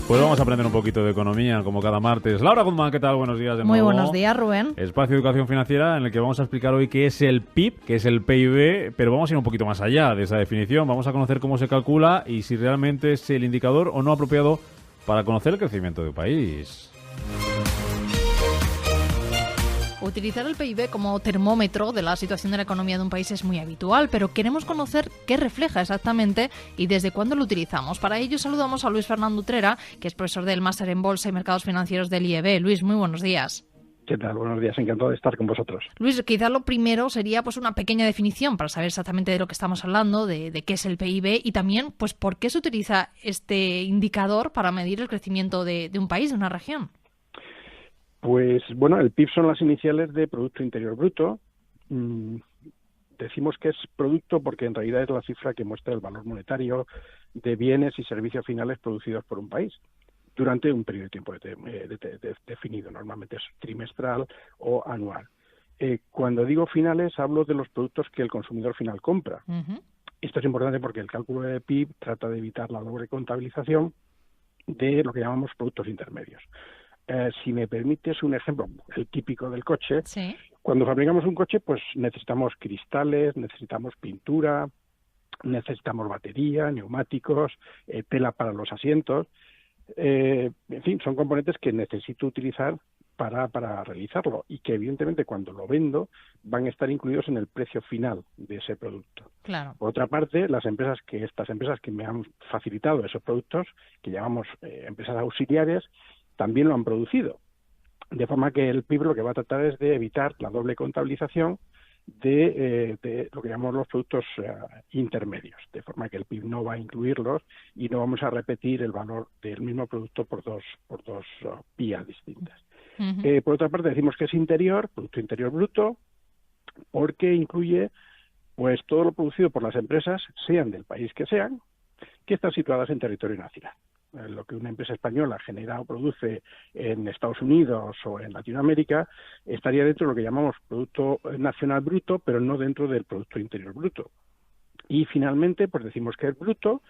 Pues vamos a aprender un poquito de economía, como cada martes. Laura Guzmán, ¿qué tal? Buenos días de nuevo. Muy buenos días, Rubén. Espacio de Educación Financiera, en el que vamos a explicar hoy qué es el PIB, qué es el PIB, pero vamos a ir un poquito más allá de esa definición. Vamos a conocer cómo se calcula y si realmente es el indicador o no apropiado para conocer el crecimiento de un país. Utilizar el PIB como termómetro de la situación de la economía de un país es muy habitual, pero queremos conocer qué refleja exactamente y desde cuándo lo utilizamos. Para ello saludamos a Luis Fernando Utrera, que es profesor del Máster en Bolsa y Mercados Financieros del IEB. Luis, muy buenos días. ¿Qué tal? Buenos días, encantado de estar con vosotros. Luis, quizás lo primero sería pues una pequeña definición para saber exactamente de lo que estamos hablando, de qué es el PIB y también pues por qué se utiliza este indicador para medir el crecimiento de un país, de una región. Pues bueno, el PIB son las iniciales de Producto Interior Bruto. Decimos que es producto porque en realidad es la cifra que muestra el valor monetario de bienes y servicios finales producidos por un país durante un periodo de tiempo definido, normalmente es trimestral o anual. Cuando digo finales, hablo de los productos que el consumidor final compra. Uh-huh. Esto es importante porque el cálculo de PIB trata de evitar la doble contabilización de lo que llamamos productos intermedios. Si me permites un ejemplo, el típico del coche, sí. Cuando fabricamos un coche, pues necesitamos cristales, necesitamos pintura, necesitamos batería, neumáticos, tela para los asientos, en fin, son componentes que necesito utilizar para realizarlo y que evidentemente cuando lo vendo van a estar incluidos en el precio final de ese producto. Claro. Por otra parte, estas empresas que me han facilitado esos productos, que llamamos empresas auxiliares, también lo han producido. De forma que el PIB lo que va a tratar es de evitar la doble contabilización de lo que llamamos los productos intermedios, de forma que el PIB no va a incluirlos y no vamos a repetir el valor del mismo producto por dos vías distintas. Uh-huh. Por otra parte, decimos que es interior, Producto Interior Bruto, porque incluye pues todo lo producido por las empresas, sean del país que sean, que están situadas en territorio nacional. Lo que una empresa española genera o produce en Estados Unidos o en Latinoamérica estaría dentro de lo que llamamos Producto Nacional Bruto, pero no dentro del Producto Interior Bruto. Y finalmente, pues decimos que es bruto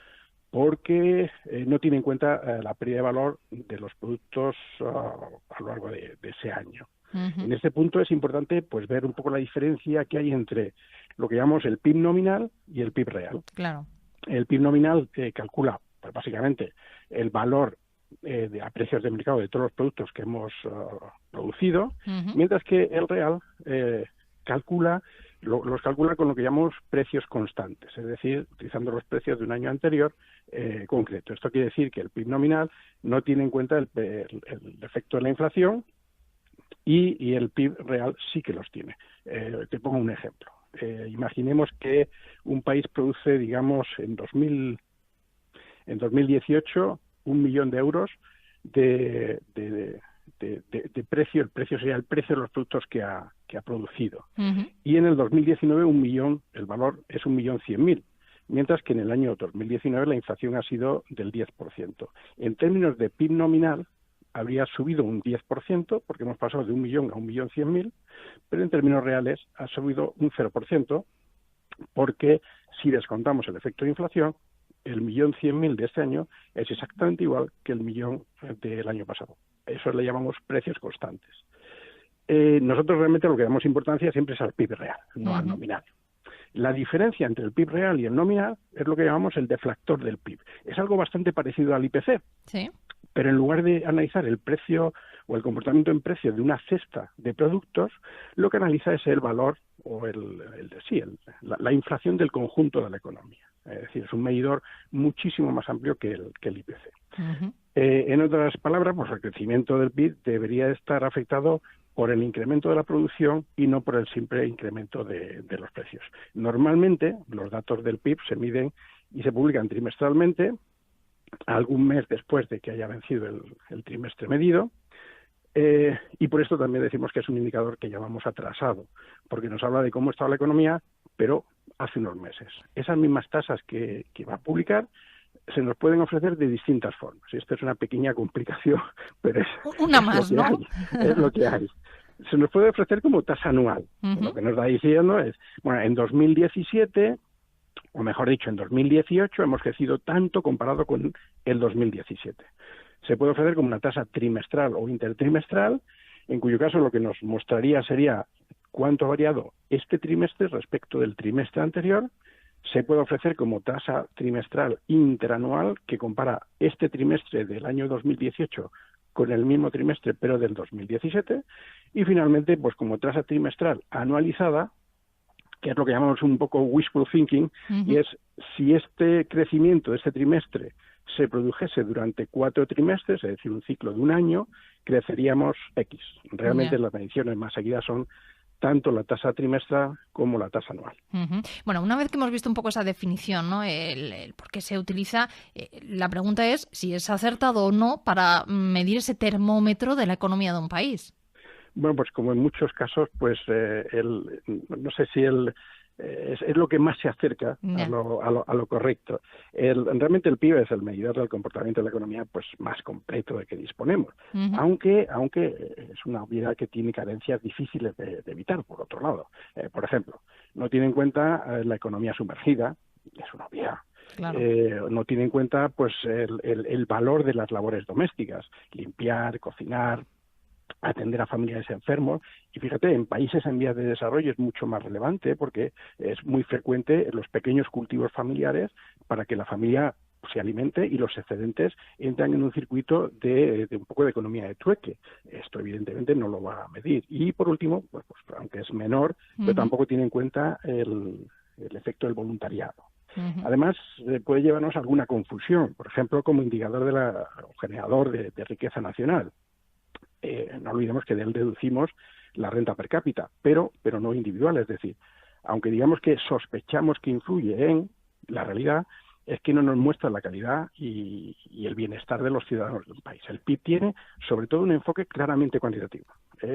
porque no tiene en cuenta la pérdida de valor de los productos a lo largo de ese año. Uh-huh. En este punto es importante pues ver un poco la diferencia que hay entre lo que llamamos el PIB nominal y el PIB real. Claro. El PIB nominal calcula pues básicamente el valor a precios de mercado de todos los productos que hemos producido, uh-huh. mientras que el real los calcula con lo que llamamos precios constantes, es decir, utilizando los precios de un año anterior concreto. Esto quiere decir que el PIB nominal no tiene en cuenta el efecto de la inflación y el PIB real sí que los tiene. Te pongo un ejemplo. Imaginemos que un país produce, digamos, en 2018 1 millón de euros de precio. El precio sería el precio de los productos que ha producido. Uh-huh. Y en el 2019 el valor es 1.100.000, mientras que en el año 2019 la inflación ha sido del 10%. En términos de PIB nominal habría subido un 10% porque hemos pasado de 1 millón a 1.100.000, pero en términos reales ha subido un 0% porque si descontamos el efecto de inflación, el 1.100.000 de este año es exactamente igual que el 1.000.000 del año pasado. Eso le llamamos precios constantes. Nosotros realmente lo que damos importancia siempre es al PIB real, no al nominal. La diferencia entre el PIB real y el nominal es lo que llamamos el deflactor del PIB. Es algo bastante parecido al IPC, sí. Pero en lugar de analizar el precio o el comportamiento en precio de una cesta de productos, lo que analiza es el valor o la inflación del conjunto de la economía. Es decir, es un medidor muchísimo más amplio que el IPC. Uh-huh. En otras palabras, pues el crecimiento del PIB debería estar afectado por el incremento de la producción y no por el simple incremento de los precios. Normalmente, los datos del PIB se miden y se publican trimestralmente, algún mes después de que haya vencido el trimestre medido, y por esto también decimos que es un indicador que llamamos atrasado, porque nos habla de cómo está la economía, pero hace unos meses. Esas mismas tasas que va a publicar se nos pueden ofrecer de distintas formas. Esto es una pequeña complicación, pero es lo que hay. Se nos puede ofrecer como tasa anual. Uh-huh. Lo que nos está diciendo es, bueno, en 2017, o mejor dicho, en 2018, hemos crecido tanto comparado con el 2017. se puede ofrecer como una tasa trimestral o intertrimestral, en cuyo caso lo que nos mostraría sería cuánto ha variado este trimestre respecto del trimestre anterior. Se puede ofrecer como tasa trimestral interanual, que compara este trimestre del año 2018 con el mismo trimestre, pero del 2017. Y finalmente, pues como tasa trimestral anualizada, que es lo que llamamos un poco wishful thinking, y es si este crecimiento de este trimestre se produjese durante 4 trimestres, es decir, un ciclo de un año, creceríamos X. Realmente las mediciones más seguidas son tanto la tasa trimestral como la tasa anual. Bueno, una vez que hemos visto un poco esa definición, ¿no? el por qué se utiliza, la pregunta es si es acertado o no para medir ese termómetro de la economía de un país. Bueno, pues como en muchos casos, pues no sé si es lo que más se acerca a lo correcto. Realmente el PIB es el medidor del comportamiento de la economía pues más completo de que disponemos, aunque es una obviedad que tiene carencias difíciles de evitar, por otro lado. Por ejemplo, no tiene en cuenta la economía sumergida, es una obviedad. Claro. No tiene en cuenta pues el valor de las labores domésticas, limpiar, cocinar, atender a familiares enfermos. Y fíjate, en países en vías de desarrollo es mucho más relevante porque es muy frecuente los pequeños cultivos familiares para que la familia se alimente y los excedentes entran en un circuito de un poco de economía de trueque. Esto evidentemente no lo va a medir. Y por último, pues aunque es menor, pero tampoco tiene en cuenta el efecto del voluntariado. Además, puede llevarnos a alguna confusión, por ejemplo, como indicador o generador de riqueza nacional. No olvidemos que de él deducimos la renta per cápita, pero no individual, es decir, aunque digamos que sospechamos que influye en la realidad, es que no nos muestra la calidad y el bienestar de los ciudadanos de un país. El PIB tiene, sobre todo, un enfoque claramente cuantitativo.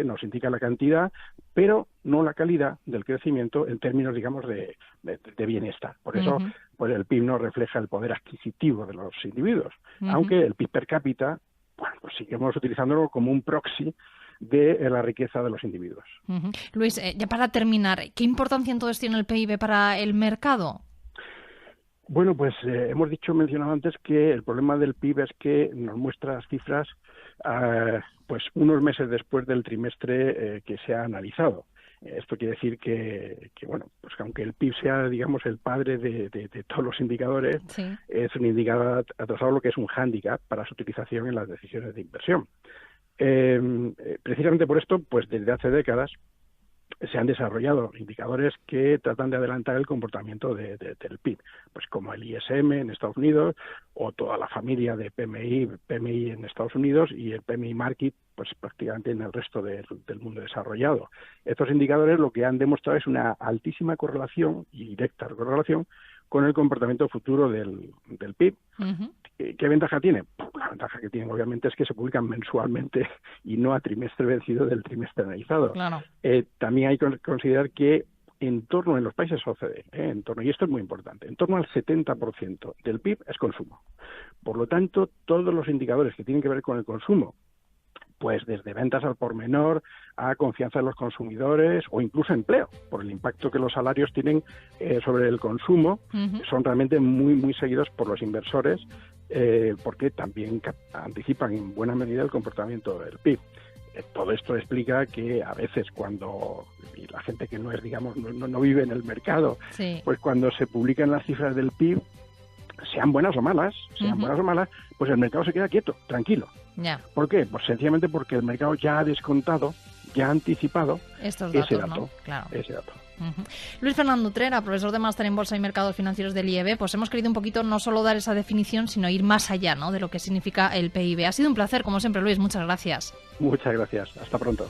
Nos indica la cantidad, pero no la calidad del crecimiento en términos, digamos, de bienestar. Por eso, pues el PIB no refleja el poder adquisitivo de los individuos, aunque el PIB per cápita, bueno, pues seguimos utilizándolo como un proxy de la riqueza de los individuos. Luis, ya para terminar, ¿qué importancia entonces tiene el PIB para el mercado? Bueno, pues hemos mencionado antes que el problema del PIB es que nos muestra las cifras pues unos meses después del trimestre que se ha analizado. Esto quiere decir que bueno, pues que aunque el PIB sea, digamos, el padre de todos los indicadores, es un indicador atrasado, lo que es un hándicap para su utilización en las decisiones de inversión. Precisamente por esto, pues desde hace décadas se han desarrollado indicadores que tratan de adelantar el comportamiento del PIB, pues como el ISM en Estados Unidos o toda la familia de PMI en Estados Unidos y el PMI Market pues prácticamente en el resto del mundo desarrollado. Estos indicadores lo que han demostrado es una altísima correlación y directa correlación con el comportamiento futuro del PIB. ¿Qué ventaja tiene? Pues la ventaja que tienen obviamente es que se publican mensualmente y no a trimestre vencido del trimestre analizado. Claro. También hay que considerar que en los países OCDE, y esto es muy importante, en torno al 70% del PIB es consumo. Por lo tanto, todos los indicadores que tienen que ver con el consumo, pues desde ventas al por menor a confianza de los consumidores o incluso empleo, por el impacto que los salarios tienen sobre el consumo, son realmente muy, muy seguidos por los inversores porque también anticipan en buena medida el comportamiento del PIB. Todo esto explica que a veces cuando la gente que no es, digamos, no vive en el mercado, pues cuando se publican las cifras del PIB, sean buenas o malas, pues el mercado se queda quieto, tranquilo. ¿Por qué? Pues sencillamente porque el mercado ya ha descontado, ya ha anticipado ese dato, ¿no? Claro. Ese dato. Luis Fernando Utrera, profesor de Máster en Bolsa y Mercados Financieros del IEB, pues hemos querido un poquito no solo dar esa definición, sino ir más allá, ¿no?, de lo que significa el PIB. Ha sido un placer, como siempre, Luis, muchas gracias. Muchas gracias, hasta pronto.